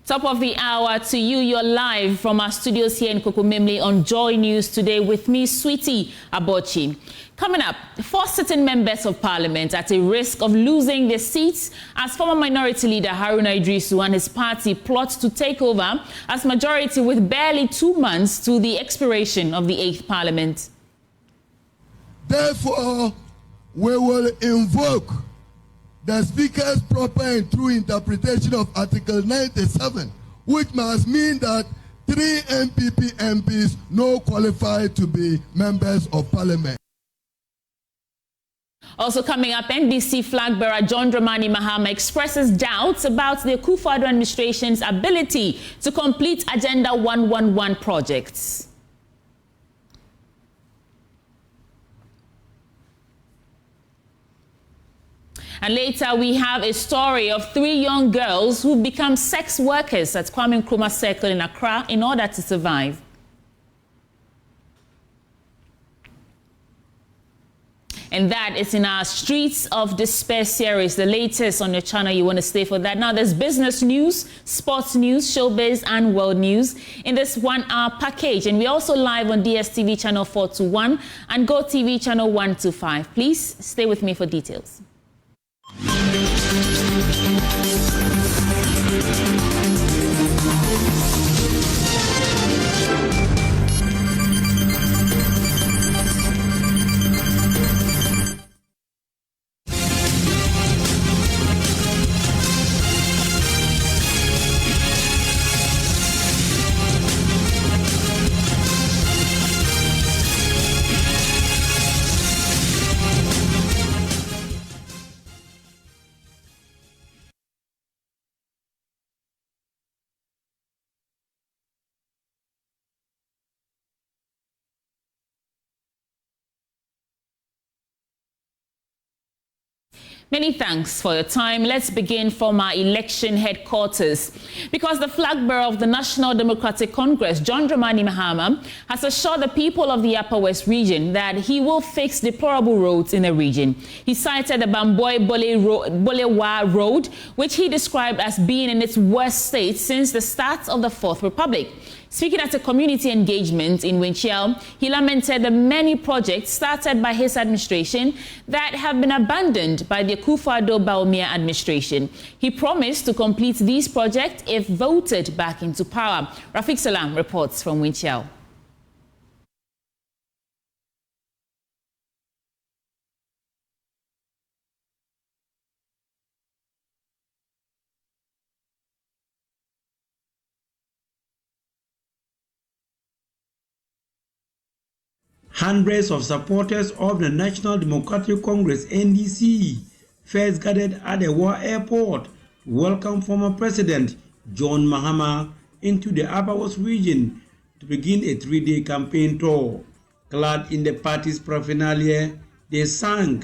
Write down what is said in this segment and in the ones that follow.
Top of the hour to you. You're live from our studios here in Kokomemle on Joy News Today with me, Sweetie Abochi. Coming up, 4 sitting members of Parliament at a risk of losing their seats as former Minority Leader Haruna Idrisu and his party plot to take over as majority with barely 2 months to the expiration of the 8th Parliament. Therefore, we will invoke the Speaker's proper and true interpretation of Article 97, which must mean that 3 NPP MPs no qualified to be members of Parliament. Also coming up, NDC flag bearer John Dramani Mahama expresses doubts about the Akufo-Addo administration's ability to complete Agenda 111 projects. And later, we have a story of 3 young girls who become sex workers at Kwame Nkrumah Circle in Accra in order to survive. And that is in our Streets of Despair series, the latest on your channel. You want to stay for that. Now, there's business news, sports news, showbiz, and world news in this 1-hour package. And we're also live on DSTV channel 421 and GoTV channel 125. Please stay with me for details. Many thanks for your time. Let's begin from our election headquarters. Because the flag bearer of the National Democratic Congress, John Dramani Mahama, has assured the people of the Upper West region that he will fix deplorable roads in the region. He cited the Bamboy Bolewa Road, which he described as being in its worst state since the start of the Fourth Republic. Speaking at a community engagement in Winchell, he lamented the many projects started by his administration that have been abandoned by the Akufo-Addo Bawumia administration. He promised to complete these projects if voted back into power. Rafiq Salam reports from Winchell. Hundreds of supporters of the National Democratic Congress (NDC) first gathered at the War Airport to welcome former President John Mahama into the Upper West region to begin a 3-day campaign tour. Clad in the party's paraphernalia, they sang,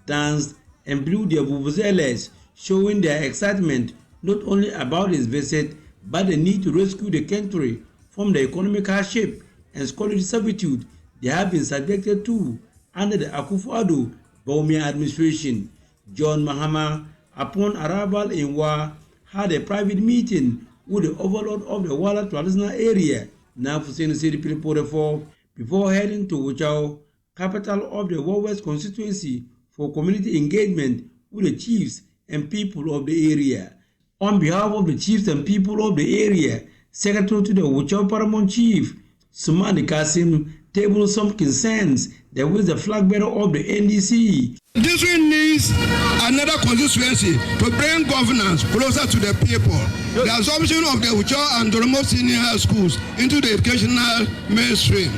danced, and blew their vuvuzelas, showing their excitement not only about his visit but the need to rescue the country from the economic hardship and scholarly servitude they have been subjected to under the Akufo-Addo Bawumia administration. John Mahama, upon arrival in Wa, had a private meeting with the overlord of the Wala traditional area, Nafuseni City Pilipore, before heading to Wuchao, capital of the Wa West constituency, for community engagement with the chiefs and people of the area. On behalf of the chiefs and people of the area, Secretary to the Wuchao Paramount Chief, Sumani Kasim, tabled some concerns that was the flag bearer of the NDC. This one needs another constituency to bring governance closer to the people. The assumption of the Wuchao and Doromo senior high schools into the educational mainstream.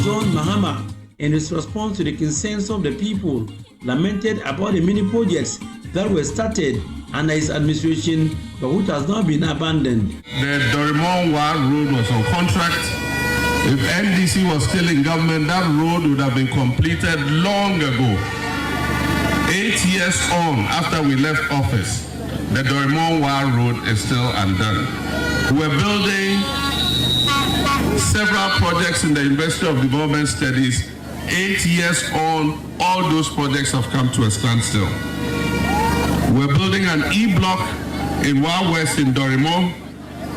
John Mahama, in his response to the concerns of the people, lamented about the many projects that were started under his administration but which has now been abandoned. The Dorimon Road was on contract. If NDC was still in government, that road would have been completed long ago. 8 years on after we left office, the Dorimon Road is still undone. We're building several projects in the University of Development Studies. 8 years on, all those projects have come to a standstill. We're building an E-block in Wild West in Dorimo.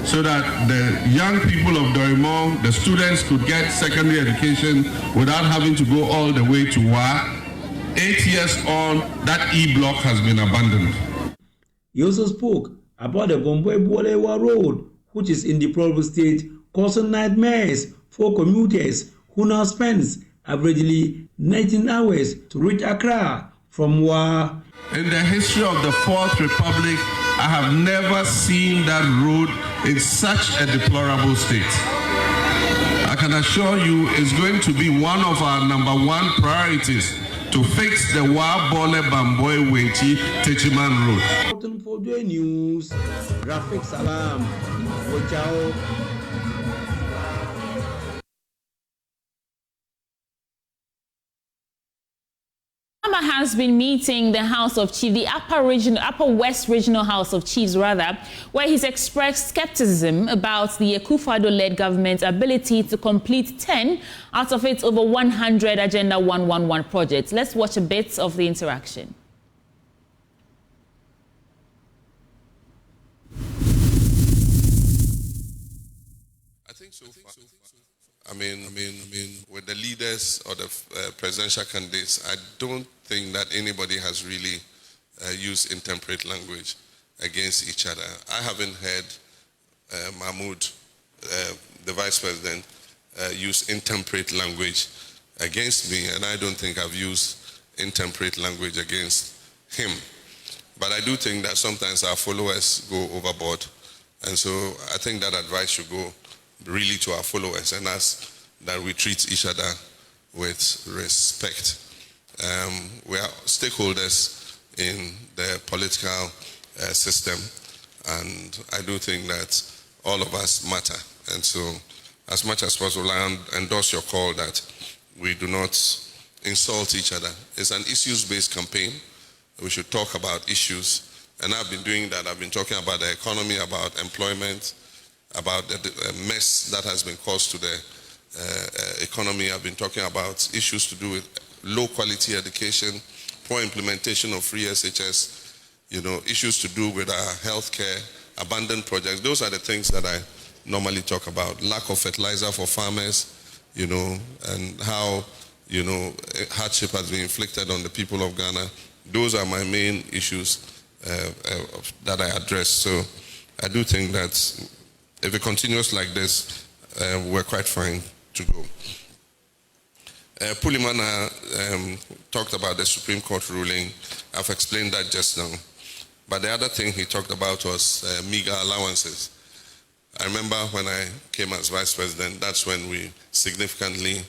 so that the young people of Dorimon, the students, could get secondary education without having to go all the way to Wa. 8 years on, that E-block has been abandoned. He also spoke about the Bombay-Bolewa Road, which is in deplorable state, causing nightmares for commuters who now spend averagely 19 hours to reach Accra from Wa. In the history of the Fourth Republic, I have never seen that road in such a deplorable state. I can assure you it's going to be one of our #1 priorities to fix the Wa Bole Bamboy Wenchi Techiman Road. For JoyNews, Rafik Salam, Wachao. Mahama has been meeting the House of Chiefs, the Upper West Regional House of Chiefs, rather, where he's expressed skepticism about the Akufo-Addo-led government's ability to complete 10 out of its over 100 Agenda 111 projects. Let's watch a bit of the interaction. I think so far. I mean, with the leaders or the presidential candidates, I don't think that anybody has really used intemperate language against each other. I haven't heard Mahmoud, the vice president, use intemperate language against me, and I don't think I've used intemperate language against him. But I do think that sometimes our followers go overboard, and so I think that advice should go really to our followers and us, that we treat each other with respect. We are stakeholders in the political system, and I do think that all of us matter. And so, as much as possible, I endorse your call that we do not insult each other. It's an issues-based campaign. We should talk about issues, and I've been doing that. I've been talking about the economy, about employment, about the mess that has been caused to the economy. I've been talking about issues to do with low quality education, poor implementation of free SHS, issues to do with our healthcare, abandoned projects. Those are the things that I normally talk about. Lack of fertilizer for farmers, and how, hardship has been inflicted on the people of Ghana. Those are my main issues that I address. So I do think that if it continues like this, we're quite fine to go. Pulimana talked about the Supreme Court ruling. I've explained that just now. But the other thing he talked about was meager allowances. I remember when I came as vice president, that's when we significantly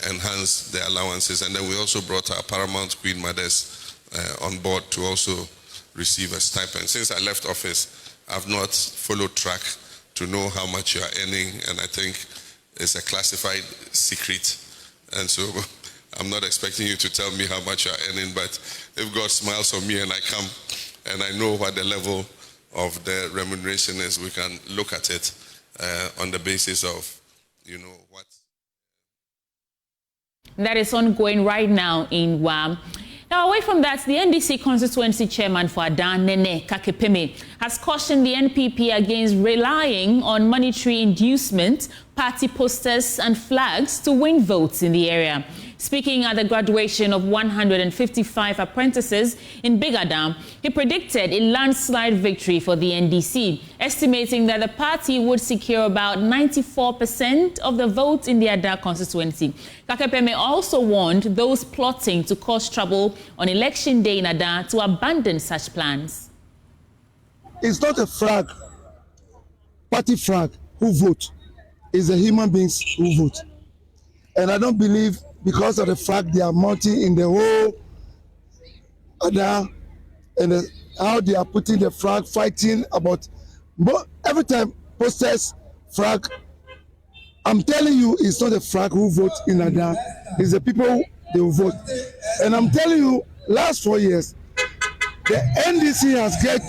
enhanced the allowances. And then we also brought our paramount queen mothers on board to also receive a stipend. Since I left office, I've not followed track to know how much you are earning, and I think it's a classified secret. And so I'm not expecting you to tell me how much you are earning, but if God smiles on me and I come and I know what the level of the remuneration is, we can look at it on the basis of, what. That is ongoing right now in WAM. Now, away from that, the NDC constituency chairman for Adan, Nene Kakepeme, has cautioned the NPP against relying on monetary inducement, party posters and flags to win votes in the area. Speaking at the graduation of 155 apprentices in Big Adam, he predicted a landslide victory for the NDC, estimating that the party would secure about 94% of the votes in the Ada constituency. Kakepeme also warned those plotting to cause trouble on election day in Ada to abandon such plans. It's not a flag, party flag, who vote. It's the human beings who vote. And I don't believe because of the fact they are mounting in the whole Ada and how they are putting the flag, fighting about, but every time posters, flag, I'm telling you, it's not the flag who vote in Ada, it's the people they will vote. And I'm telling you, last 4 years, the NDC has get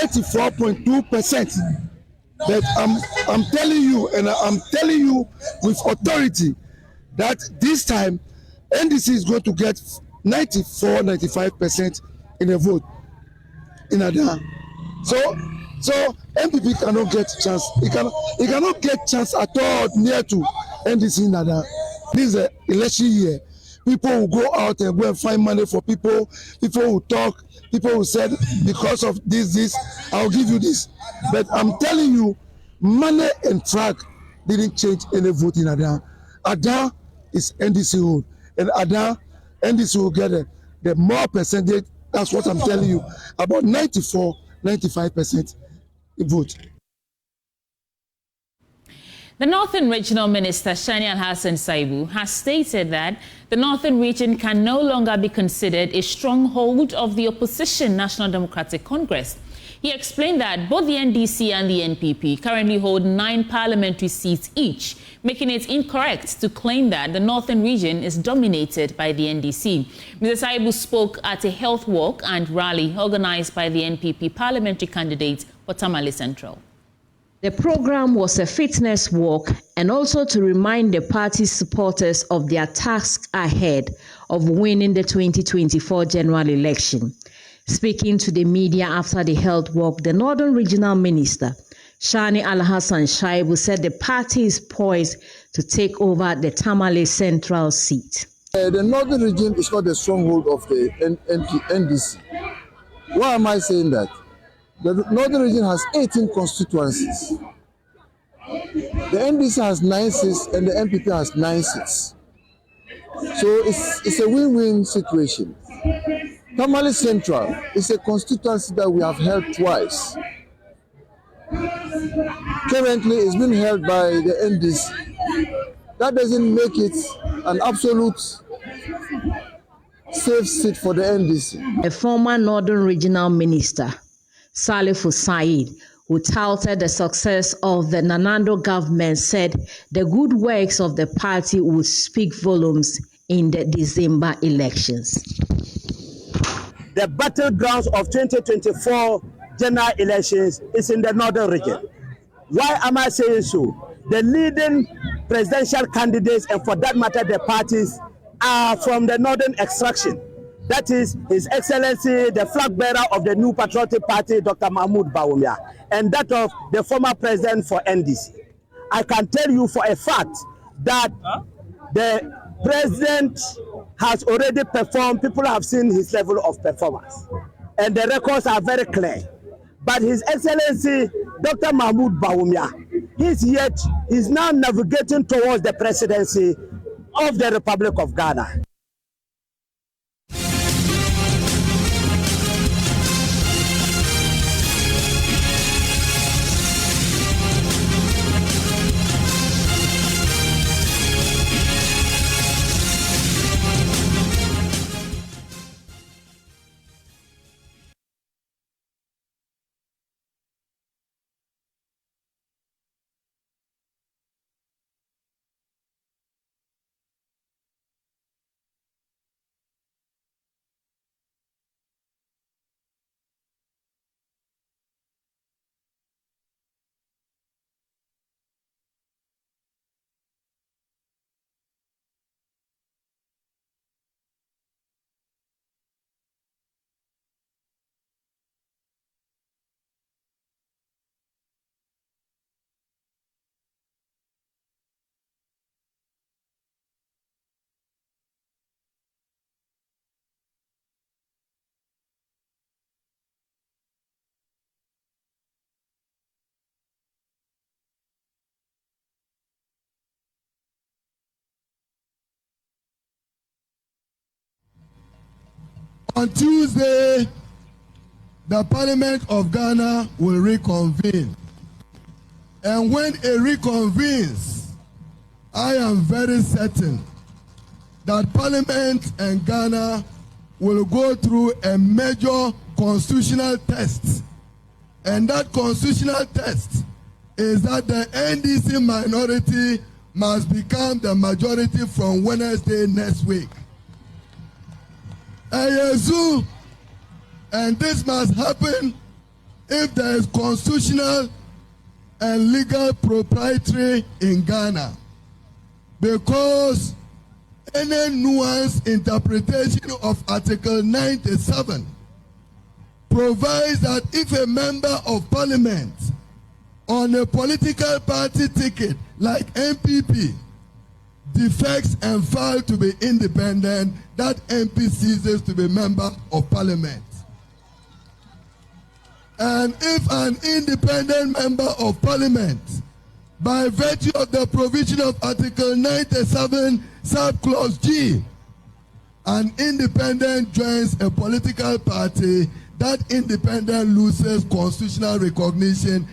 84.2%. But I'm telling you, and I'm telling you with authority, that this time NDC is going to get 94-95% in the vote in Ada. So So NPP cannot get chance. It cannot get chance at all near to NDC Nada. This is an election year. People will go out and go and find money for people. People will talk. People will say, because of this, I'll give you this. But I'm telling you, money and flag didn't change any vote in Ada. Ada is NDC hold. And Ada, NDC will get the more percentage. That's what I'm telling you. About 95% vote. The Northern Regional Minister, Shani Alhassan Saibu, has stated that the Northern region can no longer be considered a stronghold of the opposition National Democratic Congress. He explained that both the NDC and the NPP currently hold 9 parliamentary seats each, making it incorrect to claim that the Northern region is dominated by the NDC. Mr. Saibu spoke at a health walk and rally organized by the NPP parliamentary candidate for Tamale Central. The program was a fitness walk and also to remind the party's supporters of their task ahead of winning the 2024 general election. Speaking to the media after the health walk, the Northern Regional Minister, Shani Alhassan Saibu, said the party is poised to take over the Tamale Central seat. The Northern region is not the stronghold of the NDC. Why am I saying that? The Northern region has 18 constituencies. The NDC has 9 seats and the NPP has 9 seats. So it's a win-win situation. Tamale Central is a constituency that we have held twice. Currently, it's been held by the NDC. That doesn't make it an absolute safe seat for the NDC. A former Northern Regional Minister, Salifu Said, who touted the success of the Nanando government, said the good works of the party would speak volumes in the December elections. The battlegrounds of 2024 general elections is in the Northern region. Why am I saying so? The leading presidential candidates, and for that matter the parties, are from the Northern extraction. That is His Excellency, the flag bearer of the New Patriotic Party, Dr. Mahmoud Bawumia, and that of the former president for NDC. I can tell you for a fact that the president has already performed. People have seen his level of performance, and the records are very clear. But His Excellency, Dr. Mahmoud Bawumia, he's now navigating towards the presidency of the Republic of Ghana. On Tuesday, the Parliament of Ghana will reconvene. And when it reconvenes, I am very certain that Parliament and Ghana will go through a major constitutional test. And that constitutional test is that the NDC minority must become the majority from Wednesday next week. And this must happen if there is constitutional and legal propriety in Ghana. Because any nuanced interpretation of Article 97 provides that if a member of parliament on a political party ticket like NPP defects and fails to be independent, that MP ceases to be a member of parliament. And if an independent member of parliament, by virtue of the provision of Article 97, subclause G, an independent joins a political party, that independent loses constitutional recognition.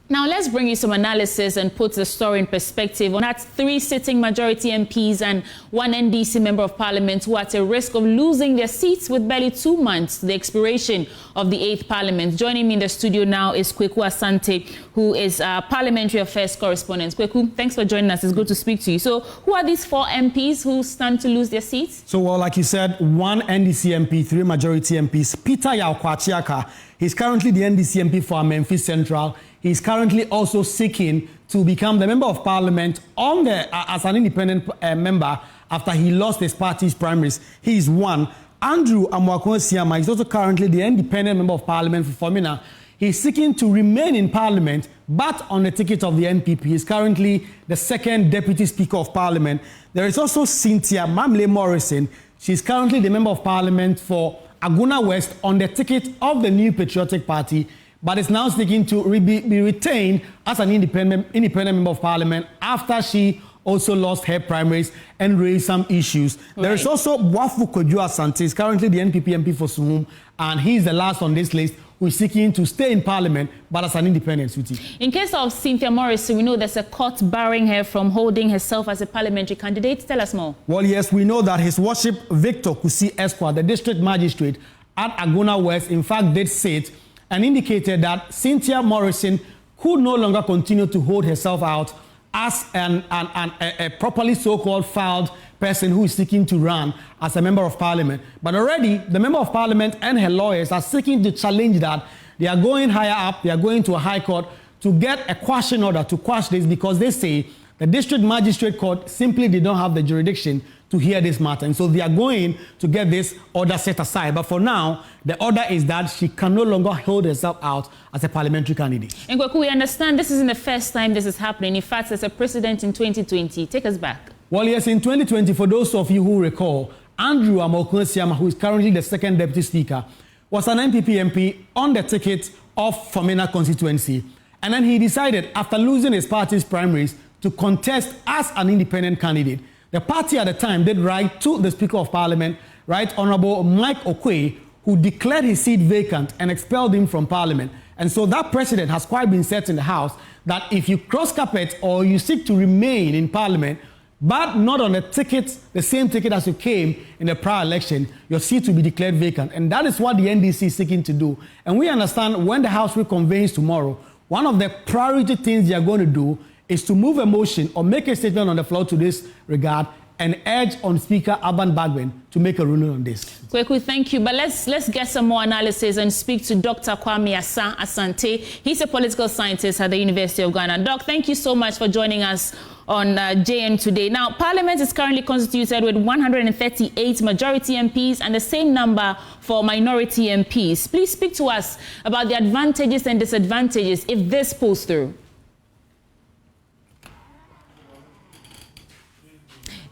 Now let's bring you some analysis and put the story in perspective on that 3 sitting majority MPs and 1 NDC member of parliament who are at a risk of losing their seats with barely 2 months to the expiration of the 8th parliament. Joining me in the studio now is Kweku Asante, who is parliamentary affairs correspondent. Kweku, thanks for joining us. It's good to speak to you. So who are these 4 MPs who stand to lose their seats? So, well, like you said, 1 NDC MP, 3 majority MPs. Peter Yaokwachiaka, he's currently the NDC MP for Memphis Central. He's currently also seeking to become the member of parliament on as an independent member after he lost his party's primaries. He is 1. Andrew Amwakon-Siama is also currently the independent member of parliament for Fomena. He's seeking to remain in parliament, but on the ticket of the NPP. He's currently the 2nd deputy speaker of parliament. There is also Cynthia Mamle Morrison. She's currently the member of parliament for Aguna West on the ticket of the New Patriotic Party, but is now seeking to be retained as an independent member of parliament after she also lost her primaries and raised some issues. Right. There is also Wafu Kojo Asante, is currently the NPP MP for Suhum, and he's the last on this list who is seeking to stay in parliament, but as an independent sweetie. In case of Cynthia Morrison, we know there's a court barring her from holding herself as a parliamentary candidate. Tell us more. Well, yes, we know that His Worship Victor Kusi Esquire, the district magistrate at Aguna West, in fact, did sit and indicated that Cynthia Morrison could no longer continue to hold herself out as a properly so-called filed person who is seeking to run as a member of parliament. But already, the member of parliament and her lawyers are seeking to challenge that. They are going higher up, they are going to a high court to get a quashing order to quash this, because they say the district magistrate court simply did not have the jurisdiction to hear this matter. And so they are going to get this order set aside. But for now, the order is that she can no longer hold herself out as a parliamentary candidate. And Kweku, we understand this isn't the first time this is happening. In fact, there's a precedent in 2020. Take us back. Well, yes, in 2020, for those of you who recall, Andrew Amokun-Siama, who is currently the 2nd deputy speaker, was an NPP MP on the ticket of Fomena constituency. And then he decided, after losing his party's primaries, to contest as an independent candidate. The party at the time did write to the Speaker of Parliament, Right Honorable Mike Okwe, who declared his seat vacant and expelled him from Parliament. And so that precedent has quite been set in the House that if you cross carpet or you seek to remain in Parliament, but not on the ticket, the same ticket as you came in the prior election, your seat will be declared vacant. And that is what the NDC is seeking to do. And we understand when the House reconvenes tomorrow, one of the priority things they are going to do is to move a motion or make a statement on the floor to this regard and urge on Speaker Alban Bagbin to make a ruling on this. Kweku, thank you. But let's get some more analysis and speak to Dr. Kwame Asante. He's a political scientist at the University of Ghana. Doc, thank you so much for joining us on JN Today. Now, Parliament is currently constituted with 138 majority MPs and the same number for minority MPs. Please speak to us about the advantages and disadvantages if this pulls through.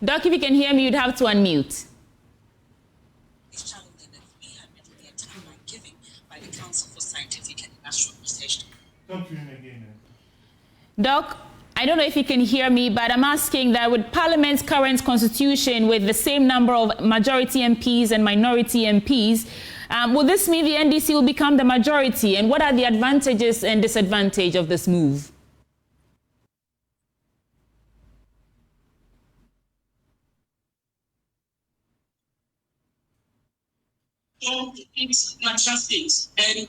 Doc, if you can hear me, you'd have to unmute. Doc, I don't know if you can hear me, but I'm asking that with Parliament's current constitution with the same number of majority MPs and minority MPs, will this mean the NDC will become the majority? And what are the advantages and disadvantages of this move? So it's not just things. And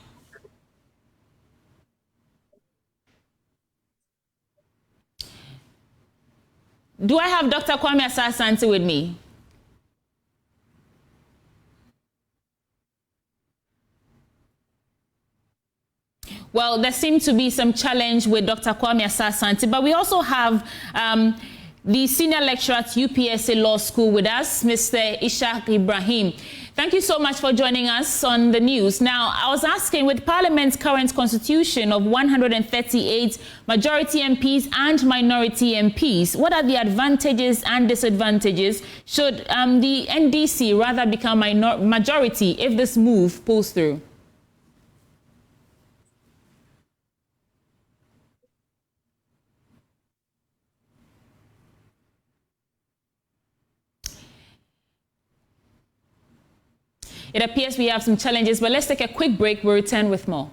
do I have Dr. Kwame Asante with me? Well, there seems to be some challenge with Dr. Kwame Asante, but we also have the senior lecturer at UPSA Law School with us, Mr. Ishaq Ibrahim. Thank you so much for joining us on the news. Now, I was asking, with Parliament's current constitution of 138 majority MPs and minority MPs, what are the advantages and disadvantages should the NDC rather become majority if this move pulls through? It appears we have some challenges, but let's take a quick break. We'll return with more.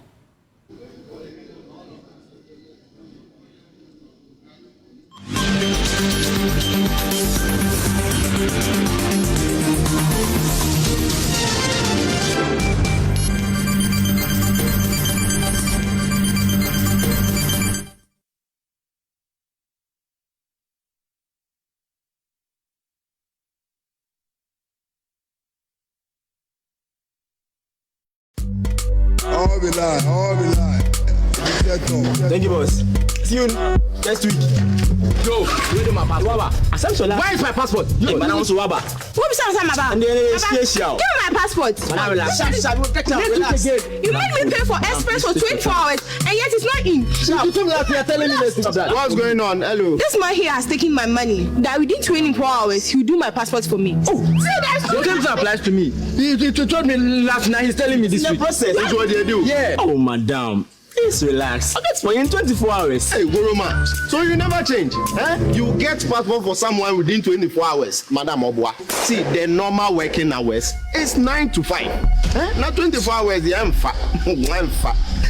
All be lie. Thank you, boss. See you next week. Yo, where is my passport? Where is my passport? Yo, man, I want to Waba. What is that? And then give me my passport. You made me pay for express for 24 hours, and yet it's not in. You told me that you are telling me this. What's going on? Hello. This man here has taken my money. That within 24 hours, he'll do my passport for me. Oh, the claim applies to me. He told me last night. He's telling me this week. Process. That's what they do. Yeah. Oh, madam. Please relax. I'll get for you in 24 hours. Hey, Goroma. So you never change? Eh? You get passport for someone within 24 hours, Madam Obwa. See, the normal working hours is 9 to 5. Eh? Not 24 hours,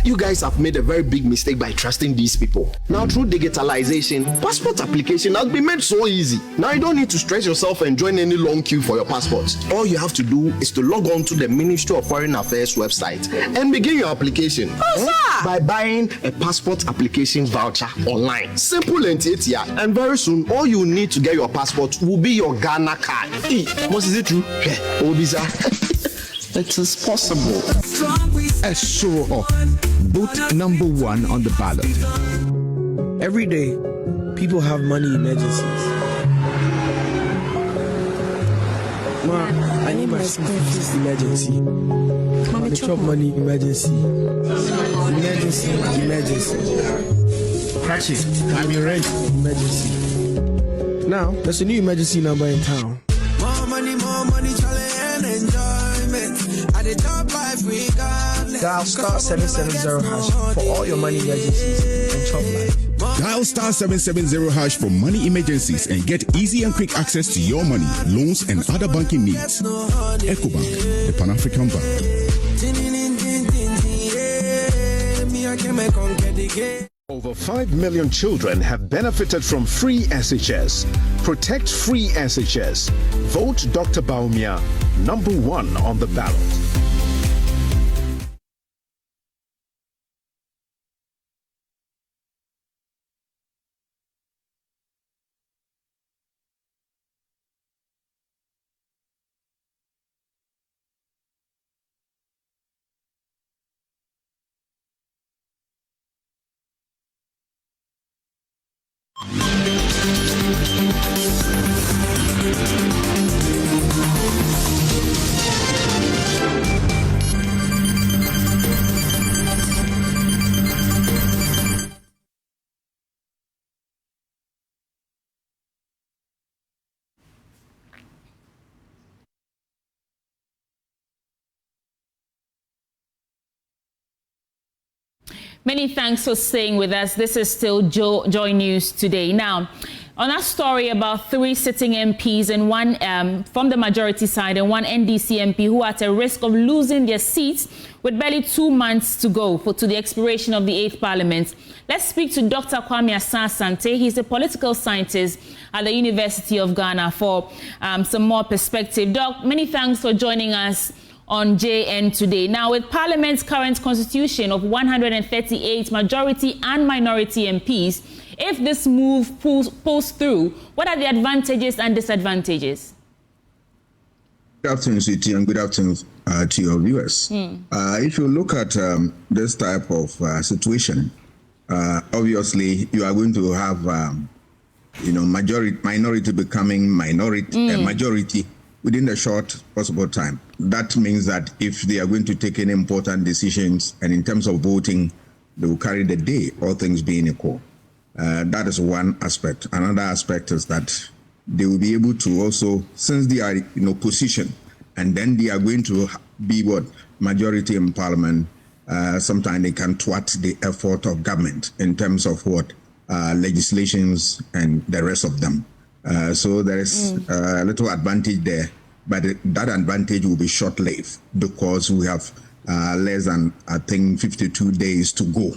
You guys have made a very big mistake by trusting these people. Now, through digitalization, passport application has been made so easy. Now, you don't need to stress yourself and join any long queue for your passport. All you have to do is to log on to the Ministry of Foreign Affairs website and begin your application. By buying a passport application voucher online. Simple and easier. And very soon, all you need to get your passport will be your Ghana card. Hey, what is it true? Yeah, Obisa. It is possible. A show off. Vote number 1 on the ballot. Every day, people have money emergencies. Ma, I need my school fees emergency. My chop money emergency. Emergency. Catch it. I'm your rent emergency. Now, there's a new emergency number in town. More money, challenge and enjoyment. At the top life we got. Dial star 770 hash for all your money emergencies and chop life. Dial star 770 hash for money emergencies and get easy and quick access to your money, loans, and other banking needs. EcoBank, the Pan-African Bank. Over 5 million children have benefited from free SHS. Protect free SHS. Vote Dr. Baumia, number 1 on the ballot. Many thanks for staying with us. This is still Joy News Today. Now, on our story about 3 sitting MPs and 1 from the majority side and 1 NDC MP who are at a risk of losing their seats with barely 2 months to go to the expiration of the 8th Parliament. Let's speak to Dr. Kwame Asante. He's a political scientist at the University of Ghana for some more perspective. Doc, many thanks for joining us on JN Today. Now, with Parliament's current constitution of 138 majority and minority MPs, if this move pulls through, what are the advantages and disadvantages? Good afternoon, CT, and good afternoon to your viewers. If you look at this type of situation, obviously you are going to have, minority becoming majority, within the short possible time. That means that if they are going to take any important decisions, and in terms of voting, they will carry the day, all things being equal. That is one aspect. Another aspect is that they will be able to also, since they are in opposition, and then they are going to be majority in parliament, sometimes they can thwart the effort of government in terms of legislations and the rest of them. So there is a little advantage there, but that advantage will be short-lived because we have less than, I think, 52 days to go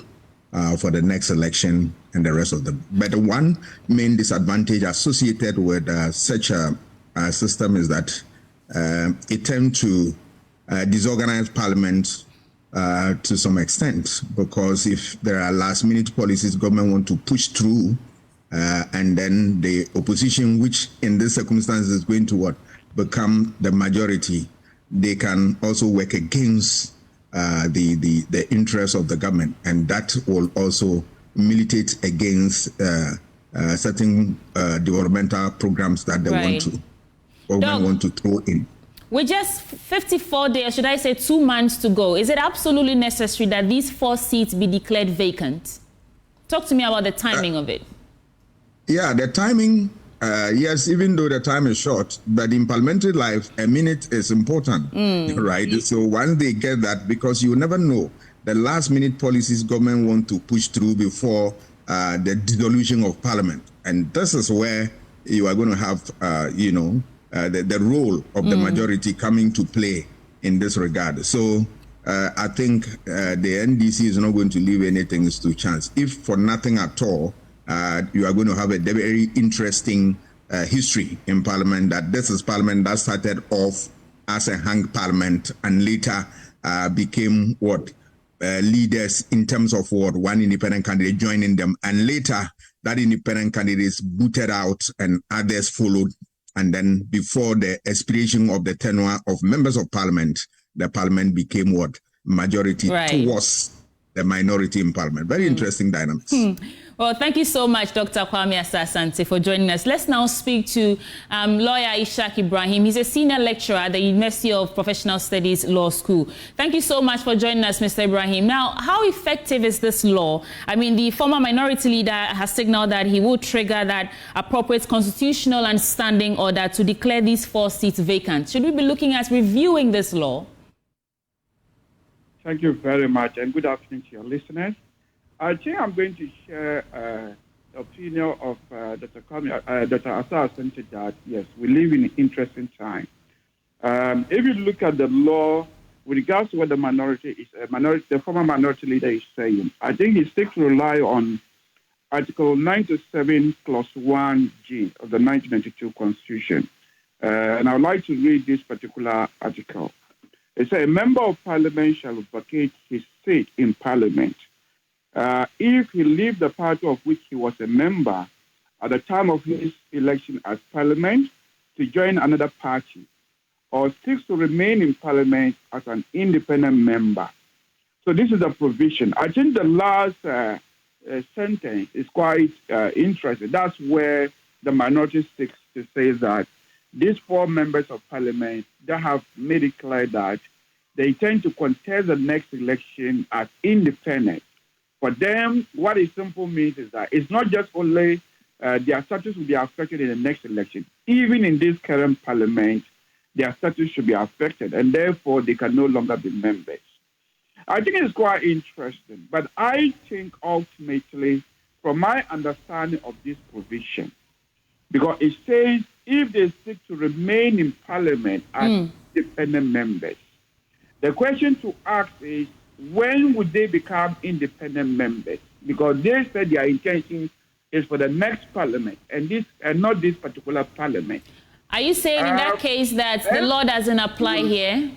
for the next election and the rest of them. But the one main disadvantage associated with such a system is that it tends to disorganize parliament to some extent, because if there are last-minute policies government want to push through, and then the opposition, which in this circumstance is going to become the majority, they can also work against the interests of the government, and that will also militate against certain developmental programs that they want to throw in. With just 54 days, should I say 2 months to go, is it absolutely necessary that these 4 seats be declared vacant? Talk to me about the timing of it. Yeah, the timing, yes, even though the time is short, but in parliamentary life, a minute is important, right? So once they get that, because you never know the last-minute policies government want to push through before the dissolution of parliament. And this is where you are going to have, the role of the majority coming to play in this regard. So I think the NDC is not going to leave anything to chance. If for nothing at all, you are going to have a very interesting history in parliament, that this is parliament that started off as a hung parliament and later became leaders in terms of one independent candidate joining them, and later that independent candidate is booted out and others followed. And then before the expiration of the tenure of members of parliament, the parliament became majority towards the minority in parliament. Very interesting dynamics. Well, thank you so much, Dr. Kwame Asante, for joining us. Let's now speak to lawyer Ishaq Ibrahim. He's a senior lecturer at the University of Professional Studies Law School. Thank you so much for joining us, Mr. Ibrahim. Now, how effective is this law? I mean, the former minority leader has signaled that he will trigger that appropriate constitutional and standing order to declare these 4 seats vacant. Should we be looking at reviewing this law? Thank you very much, and good afternoon to your listeners. I think I'm going to share the opinion of Dr. Asa Asante that, yes, we live in an interesting time. If you look at the law with regards to what the the former minority leader is saying, I think he still to rely on Article 97, Clause 1G of the 1992 Constitution. And I would like to read this particular article. It says, a member of parliament shall vacate his seat in parliament if he leaves the party of which he was a member at the time of his election as parliament to join another party, or seeks to remain in parliament as an independent member. So this is a provision. I think the last sentence is quite interesting. That's where the minority sticks to say that these 4 members of parliament that have made it clear that they intend to contest the next election as independent. For them, what it simply means is that it's not just only their status will be affected in the next election. Even in this current parliament, their status should be affected, and therefore they can no longer be members. I think it's quite interesting, but I think ultimately, from my understanding of this provision, because it says if they seek to remain in parliament as independent members, the question to ask is, when would they become independent members? Because they said their intention is for the next parliament and not this particular parliament. Are you saying in that case that the law doesn't apply here?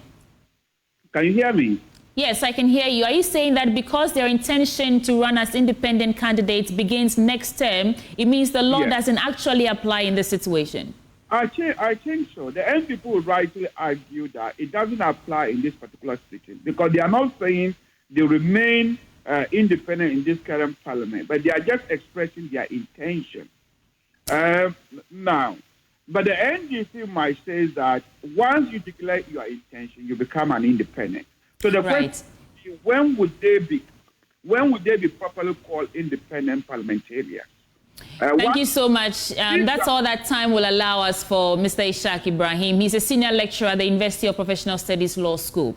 Can you hear me? Yes, I can hear you. Are you saying that because their intention to run as independent candidates begins next term, it means the law doesn't actually apply in this situation? I think so. The NPP would rightly argue that it doesn't apply in this particular situation because they are not saying they remain independent in this current parliament, but they are just expressing their intention. Now, But the NDC might say that once you declare your intention, you become an independent. So the question is, when would they be properly called independent parliamentarians? Thank you so much. That's all that time will allow us for Mr. Ishaq Ibrahim. He's a senior lecturer at the University of Professional Studies Law School.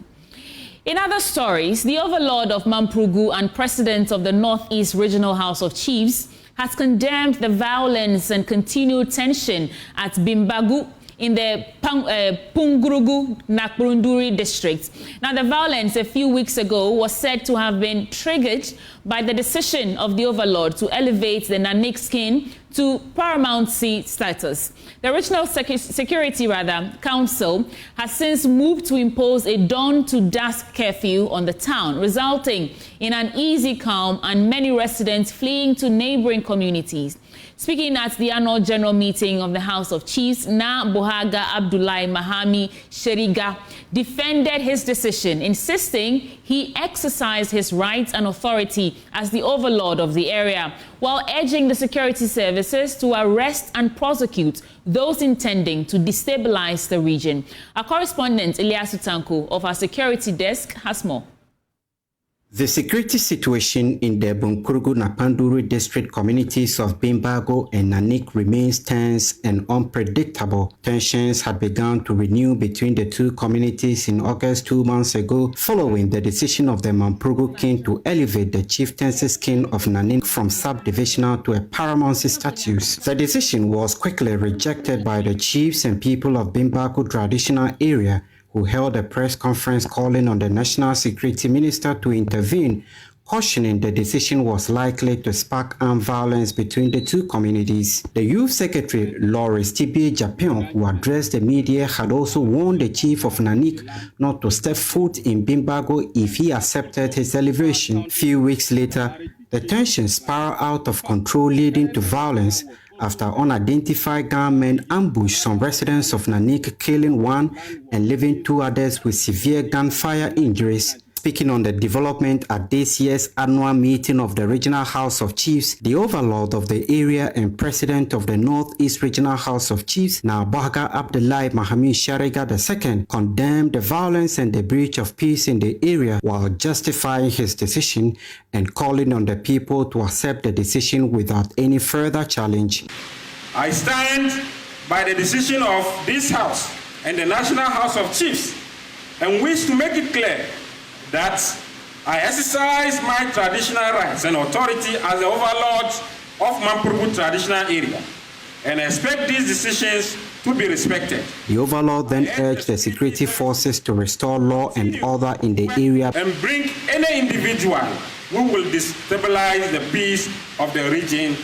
In other stories, the overlord of Mamprugu and president of the Northeast Regional House of Chiefs has condemned the violence and continued tension at Bimbagu in the Pungurugu Nakbrunduri district. Now, the violence a few weeks ago was said to have been triggered by the decision of the overlord to elevate the Nanik skin to paramountcy status. The Regional Security Council has since moved to impose a dawn to dusk curfew on the town, resulting in an easy calm and many residents fleeing to neighboring communities. Speaking at the annual general meeting of the House of Chiefs, Na Bohaga Abdullahi Mahami Sheriga defended his decision, insisting he exercised his rights and authority as the overlord of the area, while urging the security services to arrest and prosecute those intending to destabilize the region. Our correspondent, Ilyasu Tanku of our security desk, has more. The security situation in the Bunkurugu Napanduri district communities of Bimbago and Nanik remains tense and unpredictable. Tensions had begun to renew between the two communities in August 2 months ago, following the decision of the Mamprugu king to elevate the chieftaincy skin of Nanik from subdivisional to a paramountcy status. The decision was quickly rejected by the chiefs and people of Bimbago traditional area, who held a press conference calling on the National Security Minister to intervene, cautioning the decision was likely to spark armed violence between the two communities. The Youth Secretary, Loris Tibie Japion, who addressed the media, had also warned the chief of Nanik not to step foot in Bimbago if he accepted his elevation. Few weeks later, the tension spiraled out of control, leading to violence after unidentified gunmen ambushed some residents of Nanik, killing one and leaving two others with severe gunfire injuries. Speaking on the development at this year's annual meeting of the Regional House of Chiefs, the overlord of the area and president of the Northeast Regional House of Chiefs, Nabaga Abdullahi Mahami Shariga II, condemned the violence and the breach of peace in the area while justifying his decision and calling on the people to accept the decision without any further challenge. I stand by the decision of this House and the National House of Chiefs and wish to make it clear that I exercise my traditional rights and authority as the overlord of Mamprugu traditional area and expect these decisions to be respected. The overlord then urged the security forces to restore law and order in the area and bring any individual who will destabilize the peace of the region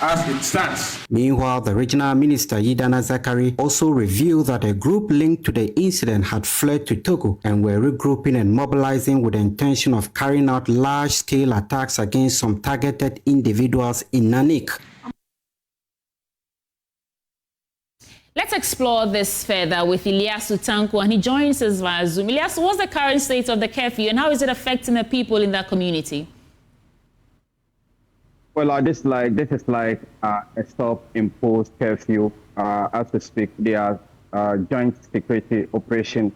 as it stands. Meanwhile, the regional minister Yidana Zakari also revealed that a group linked to the incident had fled to Togo and were regrouping and mobilizing with the intention of carrying out large-scale attacks against some targeted individuals in Nanik. Let's explore this further with Ilyasu Tanku, and he joins us via Zoom. Ilyasu, what's the current state of the curfew and how is it affecting the people in that community? Well, this is like a self-imposed curfew. As we speak, there are joint security operation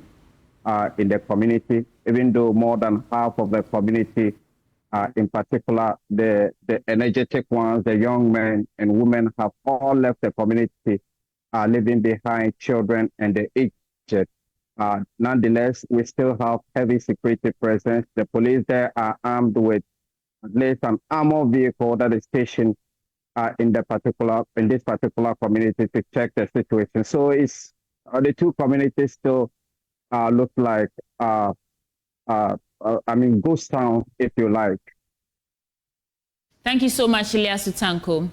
in the community, even though more than half of the community, in particular the energetic ones, the young men and women, have all left the community, leaving behind children and the aged. Nonetheless, we still have heavy security presence. The police there are armed with at least an armored vehicle that is stationed in this particular community to check the situation. So it's the two communities still look like ghost town, if you like. Thank you so much, Ilyasu Tanku.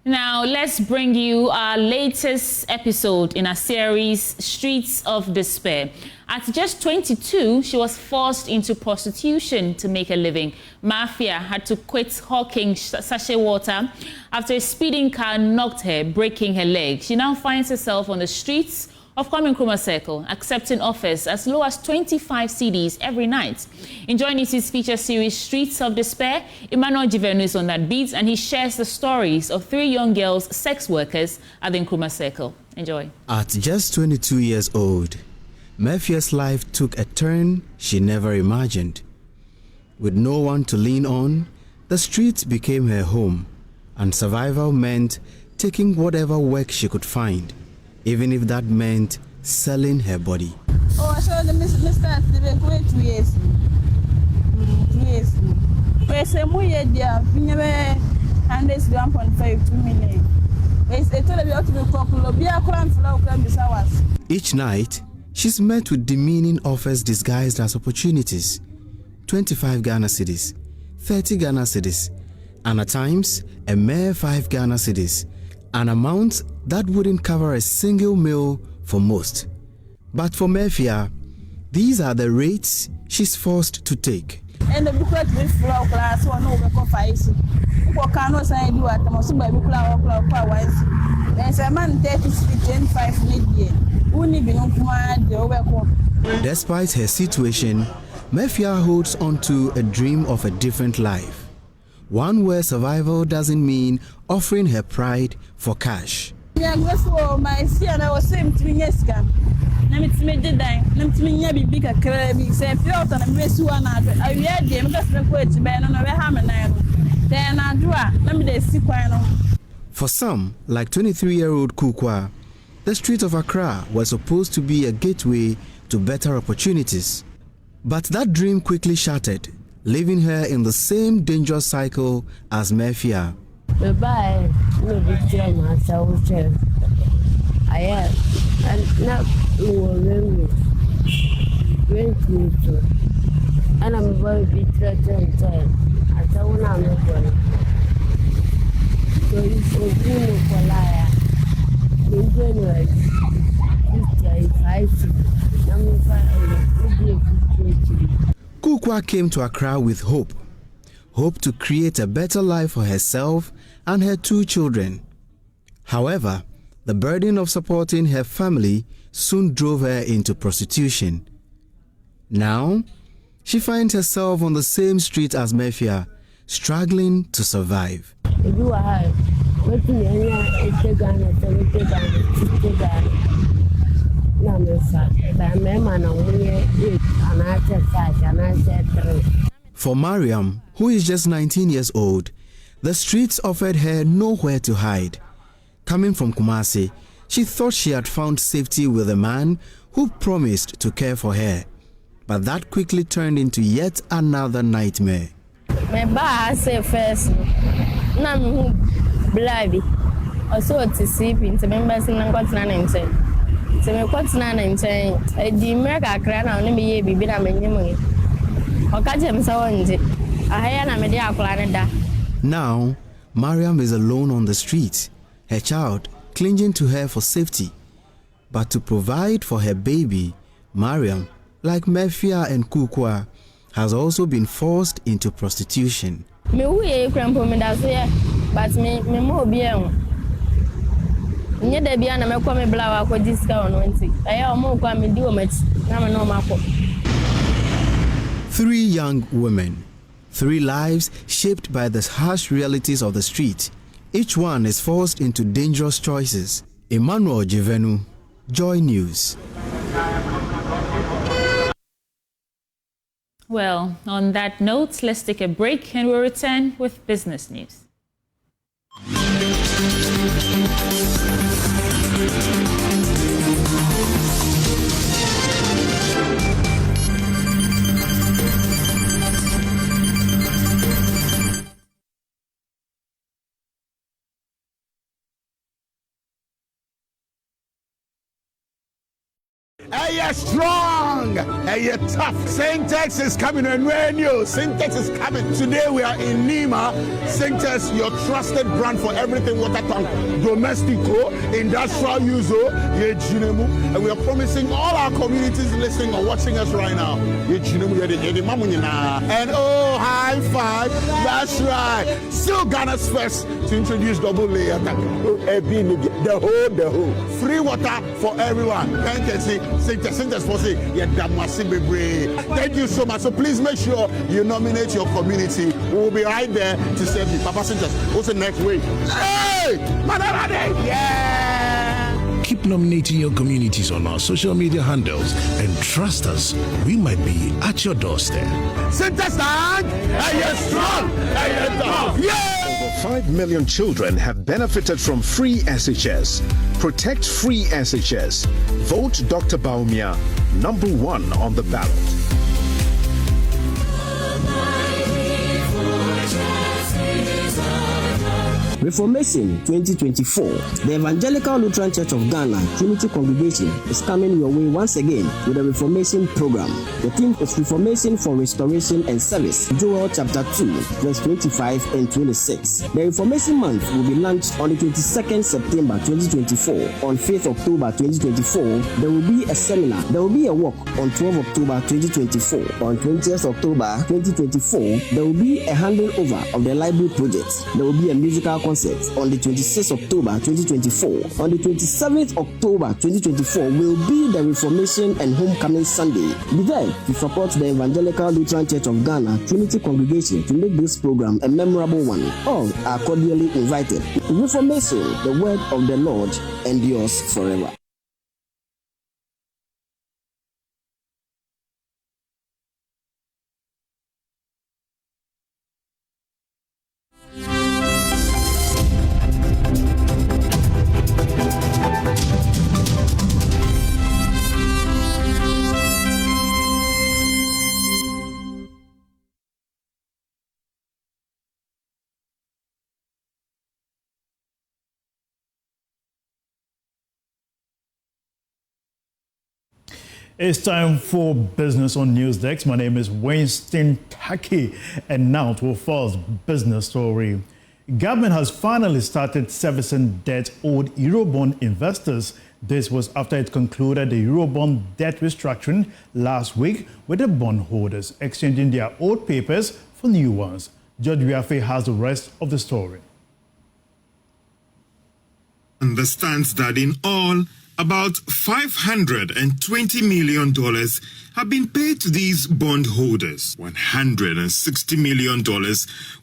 Now, let's bring you our latest episode in our series, Streets of Despair. At just 22, she was forced into prostitution to make a living. Mafia had to quit hawking sachet water after a speeding car knocked her, breaking her leg. She now finds herself on the streets of Kwame Circle, accepting offers as low as 25 cedis every night. In JoyNews' feature series, Streets of Despair, Emmanuel Jivenu is on that beat, and he shares the stories of 3 young girls, sex workers at the Nkrumah Circle. Enjoy. At just 22 years old, Murphy's life took a turn she never imagined. With no one to lean on, the streets became her home, and survival meant taking whatever work she could find, even if that meant selling her body. Oh, I saw the Mr. 2 years. 2 years. Where's a more year, dear? We never 1.5 2 million. It's a total of the couple of beer crime flow crime hours. Each night, she's met with demeaning offers disguised as opportunities. 25 Ghana cedis, 30 Ghana cedis, and at times, a mere 5 Ghana cedis, an amount that wouldn't cover a single meal for most. But for Murphya, these are the rates she's forced to take. And the booklet with flow class one over coffee. What can I say? Do at the most by booklet or there's a man 25 mid-year. Only be no command the overcome. Despite her situation, Murphya holds on to a dream of a different life. One where survival doesn't mean offering her pride for cash. My see and I was saying 3 years ago. Let me did that. Let me be a crabby. Say, if you're on a mess, one I read them just a question, but I don't know how many. Then I do. Let me see quite long. For some, like 23-year-old Kukwa, the streets of Accra were supposed to be a gateway to better opportunities. But that dream quickly shattered, leaving her in the same dangerous cycle as Murphya. Bye-bye. No big deal, myself. I am. And now you will remember. Great meeting. And I'm very big threatened time. I tell you I'm not going. So you should do no for liar. In January, 55. Kukwa came to Accra with hope to create a better life for herself and her 2 children. However, the burden of supporting her family soon drove her into prostitution. Now, she finds herself on the same street as Murphya, struggling to survive. For Mariam, who is just 19 years old, the streets offered her nowhere to hide. Coming from Kumasi, she thought she had found safety with a man who promised to care for her. But that quickly turned into yet another nightmare. My bar say first, I'm blabby. Also to sleep into members in Nangotan. So me kwat na nchen di America akra na oni me ye bibi na menyim o ka jem sa wonje ahaya na me de akla ne da. Now Mariam is alone on the streets, her child clinging to her for safety. But to provide for her baby, Mariam, like Murphya and Kukwa, has also been forced into prostitution. Me wu ye krampo me da so ye, but me mo bi en. 3 young women, 3 lives shaped by the harsh realities of the street. Each one is forced into dangerous choices. Emmanuel Jivenu, Joy News. Well, on that note, let's take a break and we'll return with business news. Hey, you're strong. Hey, you're tough. Syntex is coming and brand new. Syntex is coming. Today we are in Nima. Syntex, your trusted brand for everything water tank, domestico, industrial use, and we are promising all our communities listening or watching us right now. And oh, high five. That's right. Still Ghana's first to introduce double layer tank. The whole. Free water for everyone. Thank you. Thank you so much. So please make sure you nominate your community. We will be right there to serve you. Papa Sintas, what's the next week? Hey! Yeah! Keep nominating your communities on our social media handles and trust us, we might be at your doorstep. Over 5 million children have benefited from free SHS. Protect free SHS. Vote Dr. Baumia, number 1 on the ballot. Reformation 2024. The Evangelical Lutheran Church of Ghana Trinity Congregation is coming your way once again with a Reformation program. The theme is Reformation for Restoration and Service, Joel chapter 2, verse 25 and 26. The Reformation Month will be launched on the 22nd September 2024. On 5th October 2024, there will be a seminar. There will be a walk on 12th October 2024. On 20th October 2024, there will be a handing over of the library project. There will be a musical concert on the 26th October 2024. On the 27th October 2024 will be the Reformation and Homecoming Sunday. Be there to support the Evangelical Lutheran Church of Ghana Trinity Congregation to make this program a memorable one. All are cordially invited. Reformation, the word of the Lord endures forever. It's time for Business on Newsdesk. My name is Winston Taki, and now to our first business story. Government has finally started servicing debt owed Eurobond investors. This was after it concluded the Eurobond debt restructuring last week, with the bondholders exchanging their old papers for new ones. Judge Wiafe has the rest of the story. Understands that in all, about $520 million have been paid to these bondholders. $160 million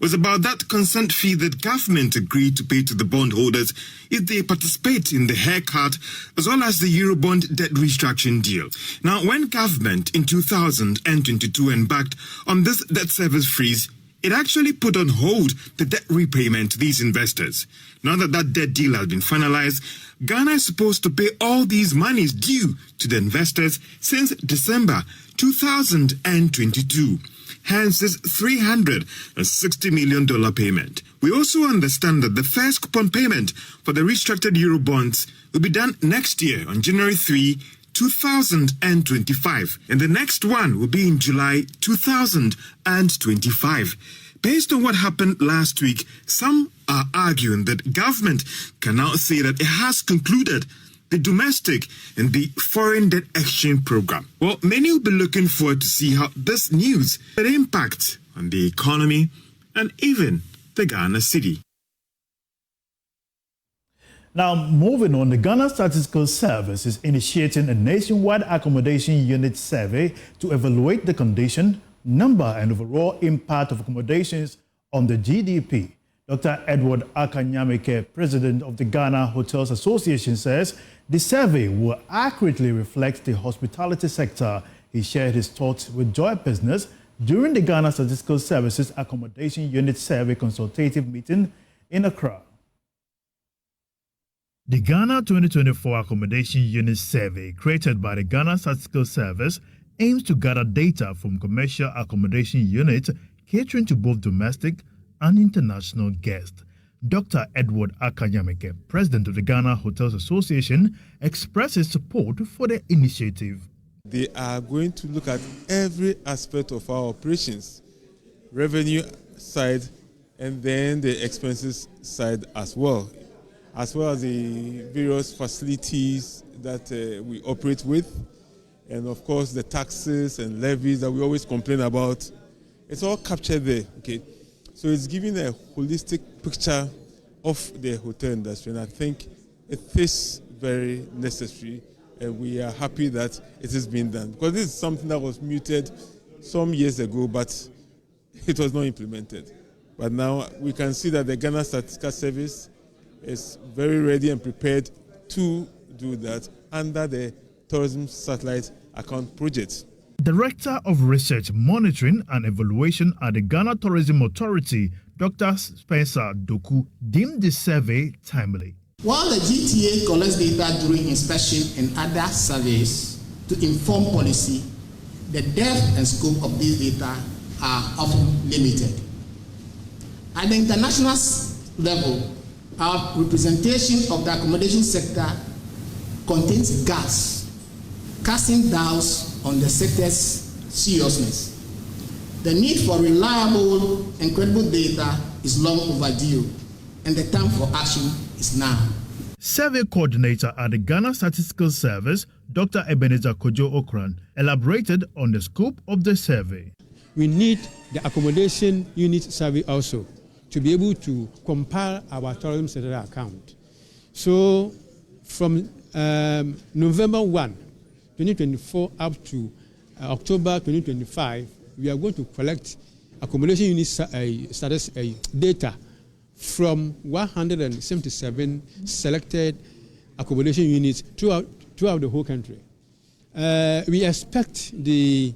was about that consent fee that government agreed to pay to the bondholders if they participate in the haircut as well as the Eurobond debt restructuring deal. Now, when government in 2022 embarked on this debt service freeze, it actually put on hold the debt repayment to these investors. Now that that debt deal has been finalized, Ghana is supposed to pay all these monies due to the investors since December 2022. Hence this $360 million payment. We also understand that the first coupon payment for the restructured Eurobonds will be done next year on January 3, 2025, and the next one will be in July 2025. Based on what happened last week, some are arguing that government can now say that it has concluded the domestic and the foreign debt exchange program. Well, many will be looking forward to see how this news will impact on the economy and even the Ghana city. Now, moving on, the Ghana Statistical Service is initiating a nationwide accommodation unit survey to evaluate the condition, number, and overall impact of accommodations on the GDP. Dr. Edward Akanyamike, president of the Ghana Hotels Association, says the survey will accurately reflect the hospitality sector. He shared his thoughts with Joy Business during the Ghana Statistical Services Accommodation Unit Survey Consultative Meeting in Accra. The Ghana 2024 Accommodation Unit Survey, created by the Ghana Statistical Service, aims to gather data from commercial accommodation units catering to both domestic and international guests. Dr. Edward Akanyamike, president of the Ghana Hotels Association, expresses support for the initiative. They are going to look at every aspect of our operations, revenue side, and then the expenses side as well as the various facilities that we operate with, and of course the taxes and levies that we always complain about. It's all captured there, okay? So it's giving a holistic picture of the hotel industry, and I think it is very necessary, and we are happy that it is being done, because this is something that was mooted some years ago, but it was not implemented. But now we can see that the Ghana Statistical Service is very ready and prepared to do that under the Tourism Satellite Account project. Director of Research, Monitoring and Evaluation at the Ghana Tourism Authority, Dr. Spencer Doku, deemed the survey timely. While the GTA collects data during inspection and other surveys to inform policy, the depth and scope of these data are often limited. At the international level, our representation of the accommodation sector contains gaps, casting doubts on the sector's seriousness. The need for reliable and credible data is long overdue, and the time for action is now. Survey coordinator at the Ghana Statistical Service, Dr. Ebenezer Kojo Okran, elaborated on the scope of the survey. We need the accommodation unit survey also to be able to compile our tourism sector account. So from November 1, 2024 up to October 2025, we are going to collect accommodation unit status data from 177 selected accommodation units throughout the whole country. We expect the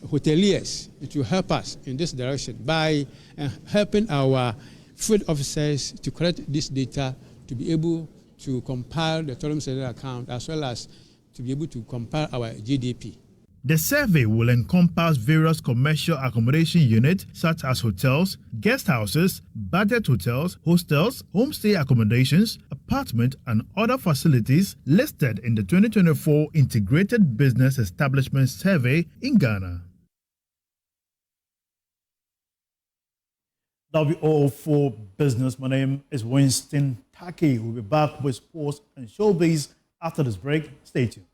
hoteliers to help us in this direction by helping our field officers to collect this data to be able to compile the tourism sector account as well as to be able to compile our GDP. The survey will encompass various commercial accommodation units such as hotels, guest houses, budget hotels, hostels, homestay accommodations, apartment and other facilities listed in the 2024 Integrated Business Establishment Survey in Ghana. That'll be all for business. My name is Winston Taki. We'll be back with sports and showbiz after this break. Stay tuned.